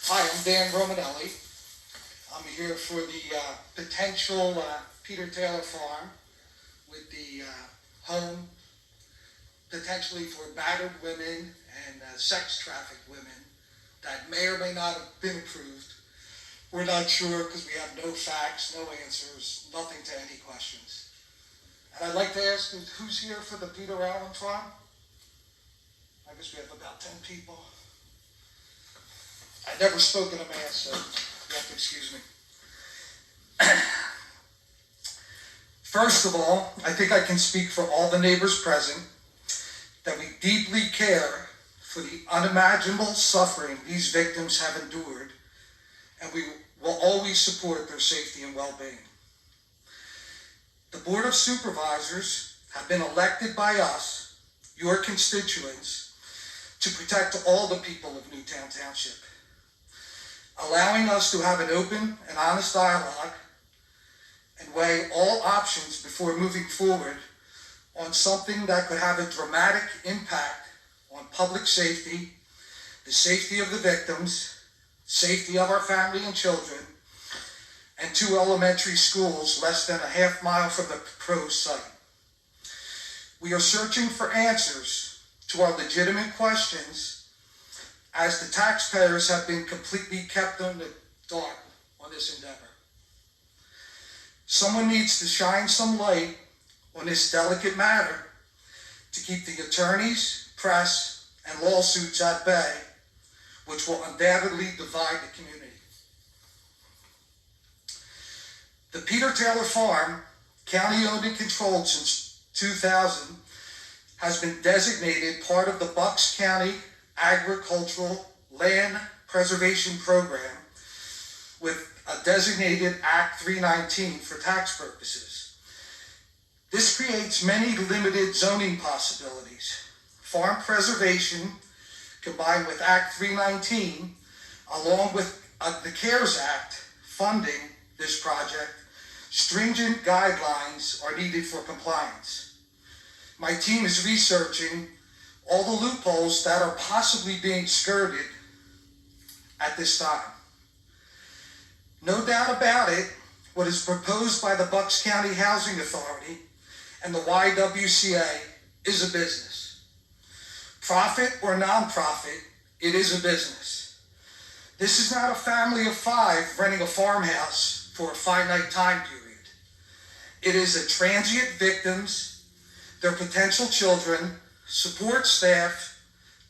Hi, I'm Dan Romanelli. I'm here for the potential Peter Taylor farm with the home potentially for battered women and sex trafficked women that may or may not have been approved. We're not sure because we have no facts, no answers, nothing to any questions. And I'd like to ask who's here for the Peter Allen farm? I guess we have about 10 people. I've never spoken a mass, so you have to excuse me. First of all, I think I can speak for all the neighbors present that we deeply care for the unimaginable suffering these victims have endured, and we will always support their safety and well-being. The Board of Supervisors have been elected by us, your constituents, to protect all the people of Newtown Township, allowing us to have an open and honest dialogue and weigh all options before moving forward on something that could have a dramatic impact on public safety, the safety of the victims, safety of our family and children, and 2 elementary schools less than a half mile from the proposed site. We are searching for answers to our legitimate questions, as the taxpayers have been completely kept in the dark on this endeavor. Someone needs to shine some light on this delicate matter to keep the attorneys, press, and lawsuits at bay, which will undoubtedly divide the community. The Peter Taylor Farm, county-owned and controlled since 2000, has been designated part of the Bucks County Agricultural Land Preservation Program with a designated Act 319 for tax purposes. This creates many limited zoning possibilities. Farm preservation combined with Act 319, along with the CARES Act funding this project, stringent guidelines are needed for compliance. My team is researching all the loopholes that are possibly being skirted at this time. No doubt about it, what is proposed by the Bucks County Housing Authority and the YWCA is a business. Profit or nonprofit, it is a business. This is not a family of 5 renting a farmhouse for a finite time period. It is a transient victims, their potential children, support staff,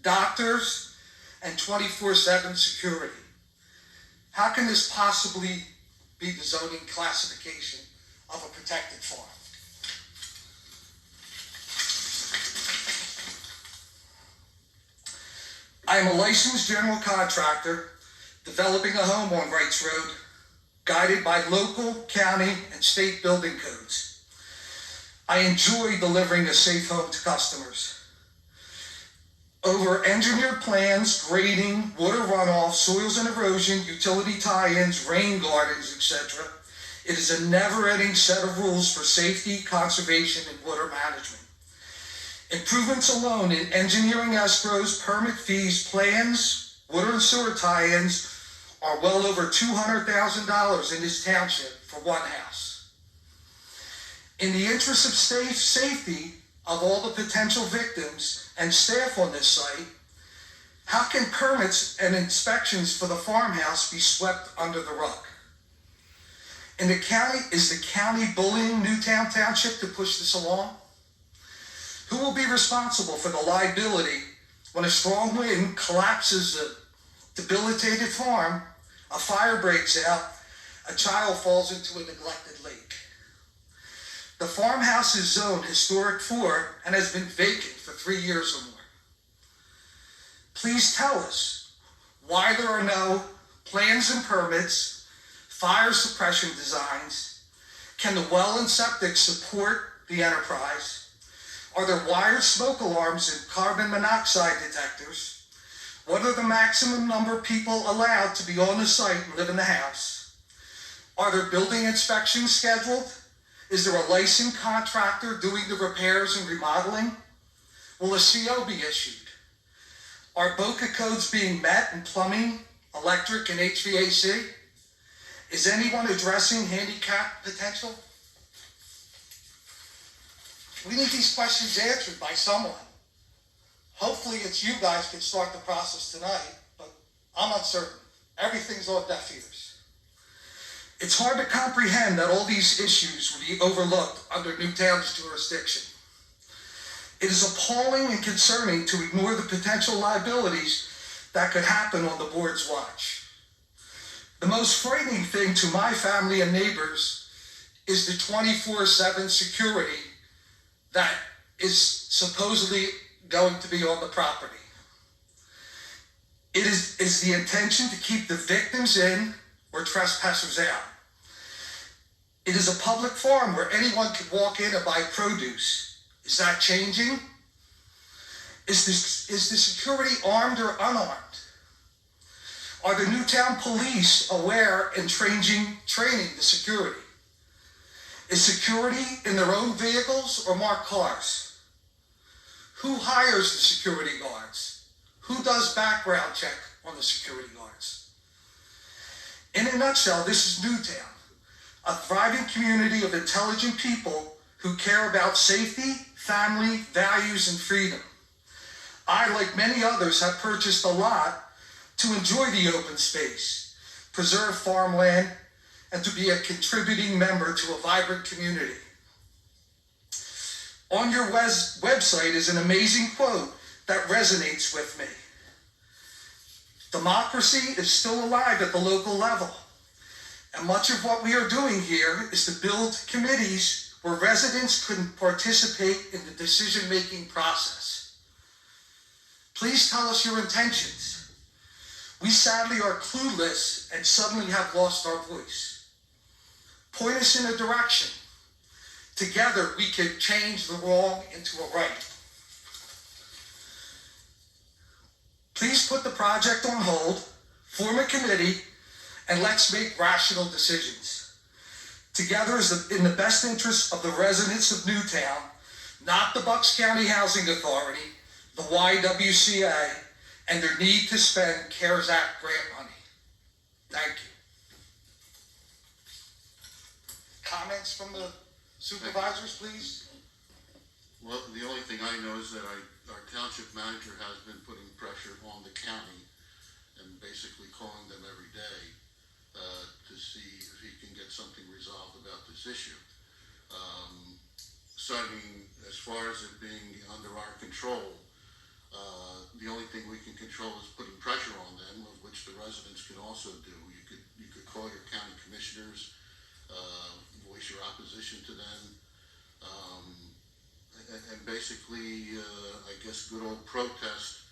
doctors, and 24/7 security. How can this possibly be the zoning classification of a protected farm? I am a licensed general contractor developing a home on Wrights Road, guided by local, county, and state building codes. I enjoy delivering a safe home to customers. Over engineered plans, grading, water runoff, soils and erosion, utility tie-ins, rain gardens, etc., it is a never-ending set of rules for safety, conservation, and water management. Improvements alone in engineering escrows, permit fees, plans, water and sewer tie-ins are well over $200,000 in this township for one house. In the interest of safety of all the potential victims and staff on this site, how can permits and inspections for the farmhouse be swept under the rug? In the county, is the county bullying Newtown Township to push this along? Who will be responsible for the liability when a strong wind collapses the debilitated farm, a fire breaks out, a child falls into a neglected lake? The farmhouse is zoned Historic 4 and has been vacant for 3 years or more. Please tell us why there are no plans and permits, fire suppression designs. Can the well and septic support the enterprise? Are there wired smoke alarms and carbon monoxide detectors? What are the maximum number of people allowed to be on the site and live in the house? Are there building inspections scheduled? Is there a licensed contractor doing the repairs and remodeling? Will a CO be issued? Are BOCA codes being met in plumbing, electric and HVAC? Is anyone addressing handicap potential? We need these questions answered by someone. Hopefully it's you guys can start the process tonight, but I'm uncertain. Everything's on deaf ears. It's hard to comprehend that all these issues would be overlooked under Newtown's jurisdiction. It is appalling and concerning to ignore the potential liabilities that could happen on the board's watch. The most frightening thing to my family and neighbors is the 24/7 security that is supposedly going to be on the property. It is the intention to keep the victims in or trespassers out. It is a public farm where anyone could walk in and buy produce. Is that changing? Is the security armed or unarmed? Are the Newtown police aware and training the security? Is security in their own vehicles or marked cars? Who hires the security guards? Who does background check on the security guards? In a nutshell, this is Newtown, a thriving community of intelligent people who care about safety, family, values, and freedom. I, like many others, have purchased a lot to enjoy the open space, preserve farmland, and to be a contributing member to a vibrant community. On your website is an amazing quote that resonates with me. Democracy is still alive at the local level, and much of what we are doing here is to build committees where residents can participate in the decision-making process. Please tell us your intentions. We sadly are clueless and suddenly have lost our voice. Point us in a direction. Together, we can change the wrong into a right. Please put the project on hold, form a committee, and let's make rational decisions. Together is in the best interest of the residents of Newtown, not the Bucks County Housing Authority, the YWCA, and their need to spend CARES Act grant money. Thank you. Comments from the supervisors, please? Well, the only thing I know is that our township manager has been putting pressure on the county and basically calling them every day to see if he can get something resolved about this issue. So I mean, as far as it being under our control, the only thing we can control is putting pressure on them, of which the residents can also do. You could call your county commissioners, voice your opposition to them, and basically, I guess good old protest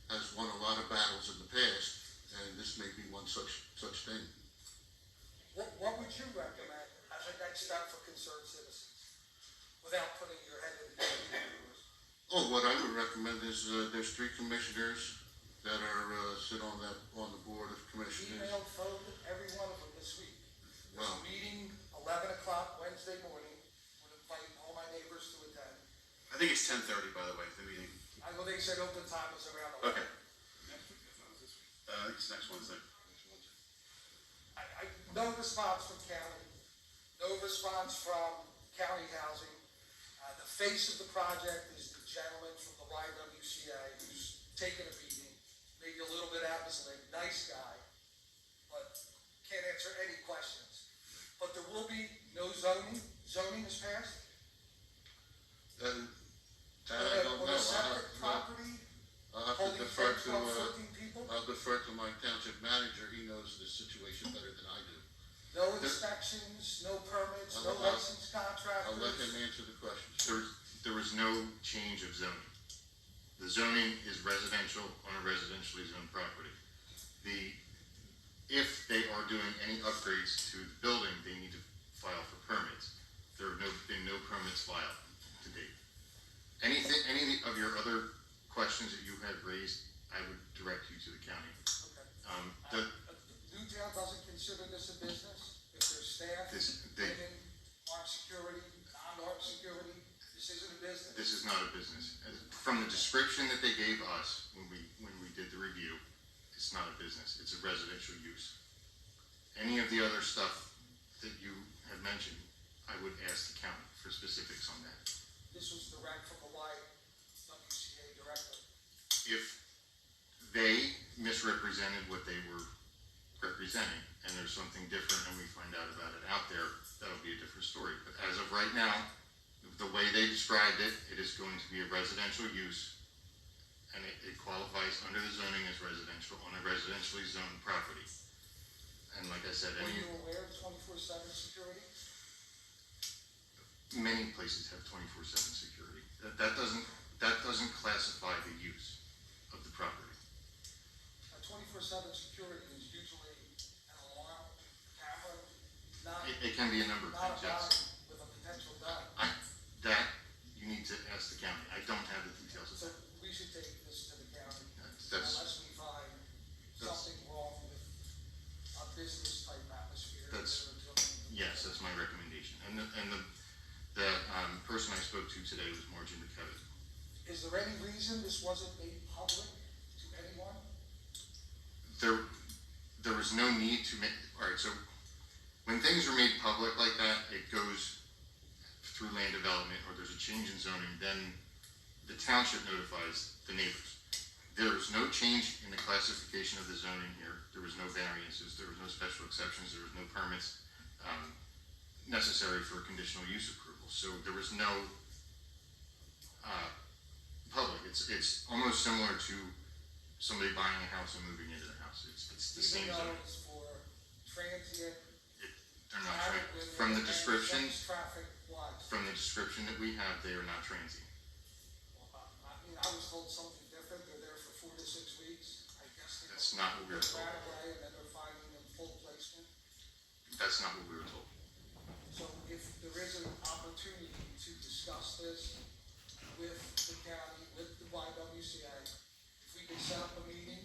has won a lot of battles in the past, and this may be one such thing. What would you recommend as a next step for concerned citizens, without putting your head in the game? Oh, what I would recommend is there's 3 commissioners that are sit on the board of commissioners. Email, phone, every one of them this week. There's Wow. a meeting 11 o'clock Wednesday morning. Would invite all my neighbors to attend. I think it's 10:30, by the way, the meeting. I know they said open time was around 11. Okay. I think it's next Wednesday. No response from county, no response from county housing. The face of the project is the gentleman from the YWCA who's taken a beating, maybe a little bit out of his leg, nice guy, but can't answer any questions. But there will be no zoning. Zoning is passed. That I don't On know. a separate property, I'll have to holding defer 10, 12, 14 people. I'll defer to my township manager. He knows the situation better than I do. No inspections, no permits, no I'll- licensed contractors. I'll let him answer the question. There was no change of zoning. The zoning is residential on a residentially zoned property. If they are doing any upgrades to the building, they need to file for permits. There have been no permits filed to date. Any of your other questions that you have raised, I would direct you to the county. Okay. Newtown doesn't consider this a business? If there's staff, women, armed security, non-armed security, this isn't a business? This is not a business. From the description that they gave us when we did the review, it's not a business, it's a residential use. Any of the other stuff that you have mentioned, I would ask the county for specifics on that. This was direct from the YWCA director. If they misrepresented what they were representing, and there's something different and we find out about it out there, that'll be a different story. But as of right now, the way they described it, it is going to be a residential use, and it qualifies under the zoning as residential on a residentially zoned property. And like I said, Were you aware of 24/7 security? many places have 24/7 security. That doesn't classify the use of the property. A 24/7 security is usually an alarm, camera, not, It can be a number of not a things, yes. body with a potential gun. That, you need to ask the county. I don't have the details of So that. we should take this to the county That's, unless we find that's- something wrong with a business type atmosphere. That's- that we're doing. yes, that's my recommendation. And the person I spoke to today was Margie McKevitt. Is there any reason this wasn't made public to anyone? There was no need to make, all right, so when things are made public like that, it goes through land development, or there's a change in zoning, then the township notifies the neighbors. There is no change in the classification of the zoning here. There was no variances, there was no special exceptions, there was no permits necessary for conditional use approval. So there was no public. It's almost similar to somebody buying a house and moving into the house. It's the same Even though zoning. it's for transient, They're not private transient. women From the and description, sex traffic, what? from the description that we have, they are not transient. I mean, I was told something different, they're there for 4 to 6 weeks, I guess. That's not what we were told. Right away, and then they're finding them full placement. That's not what we were told. So if there is an opportunity to discuss this with the county, with the YWCA, if we can set up a meeting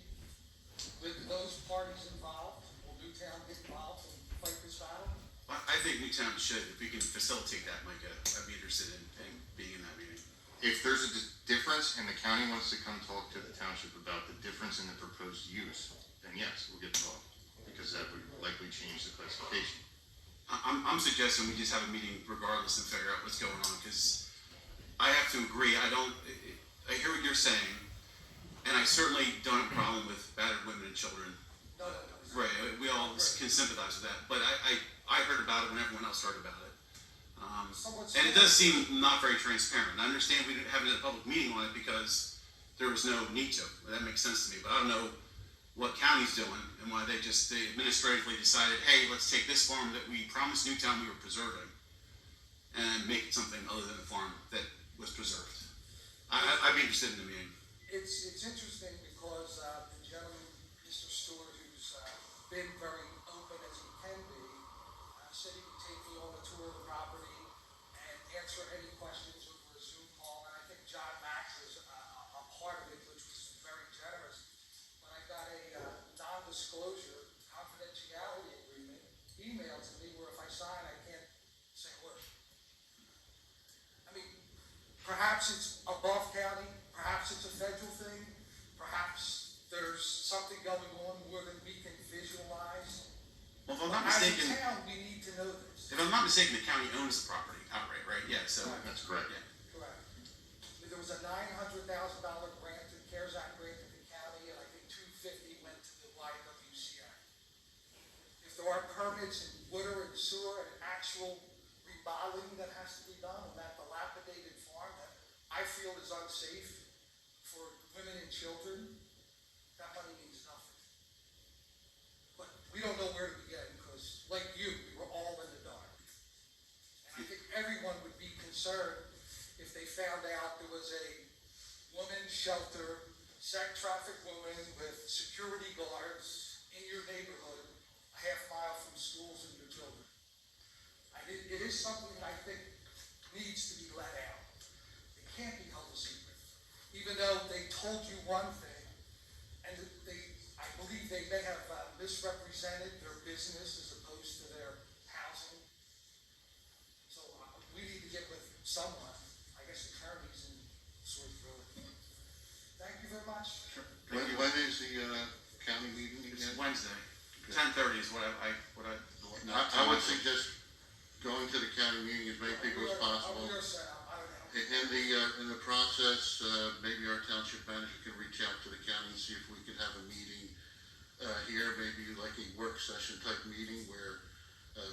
with those parties involved, will Newtown get involved and fight this battle? I think Newtown should, if we can facilitate that, Mike, I'd be interested in being in that meeting. If there's a difference and the county wants to come talk to the township about the difference in the proposed use, then yes, we'll get involved, because that would likely change the classification. I'm suggesting we just have a meeting regardless and figure out what's going on, because I have to agree, I hear what you're saying, and I certainly don't have a problem with battered women and children. No. Right, we all can sympathize with that, but I heard about it when everyone else heard about it. And it does seem not very transparent. I understand we didn't have a public meeting on it because there was no need to. That makes sense to me, but I don't know what county's doing and why they administratively decided, hey, let's take this farm that we promised Newtown we were preserving and make it something other than a farm that was preserved. I'd be interested in the meeting. It's interesting because the gentleman, Mr. Stewart, who's been very open as he can be, said he would take me on a tour of the property and answer any questions over a Zoom call. And I think John Max was a part of it, which was very generous. When I got a non-disclosure confidentiality agreement emailed to me where if I sign, I can't say a word. I mean, perhaps it's above county, perhaps it's a federal thing, perhaps there's something going on more than we can visualize. Well, if I'm not As a mistaken, town, we need to know this. if I'm not mistaken, the county owns the property outright, right? Yeah, so. That's correct. Yeah. Correct. There was a $900,000 grant, the CARES Act grant to the county, and I think $250 went to the YWCA. If there are permits in water and sewer and actual remodeling that has to be done on that dilapidated farm that I feel is unsafe for women and children, that money means nothing. But we don't know where to begin because, like you, we were all in the dark. And I think everyone would be concerned if they found out there was a women's shelter, sex trafficked woman with security guards in your neighborhood, a half mile from schools and your children. It is something that I think needs to be let out. It can't be held a secret. Even though they told you one thing, and I believe they may have misrepresented their business as opposed to their housing. So we need to get with someone, I guess attorneys, and sort through it. Thank you very much. When is the county meeting It's again? Wednesday, 10:30 is what I I would suggest going to the county meeting as many people as possible. In the process, maybe our township manager can reach out to the county and see if we could have a meeting here, maybe like a work session type meeting where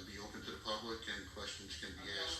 be open to the public and questions can be asked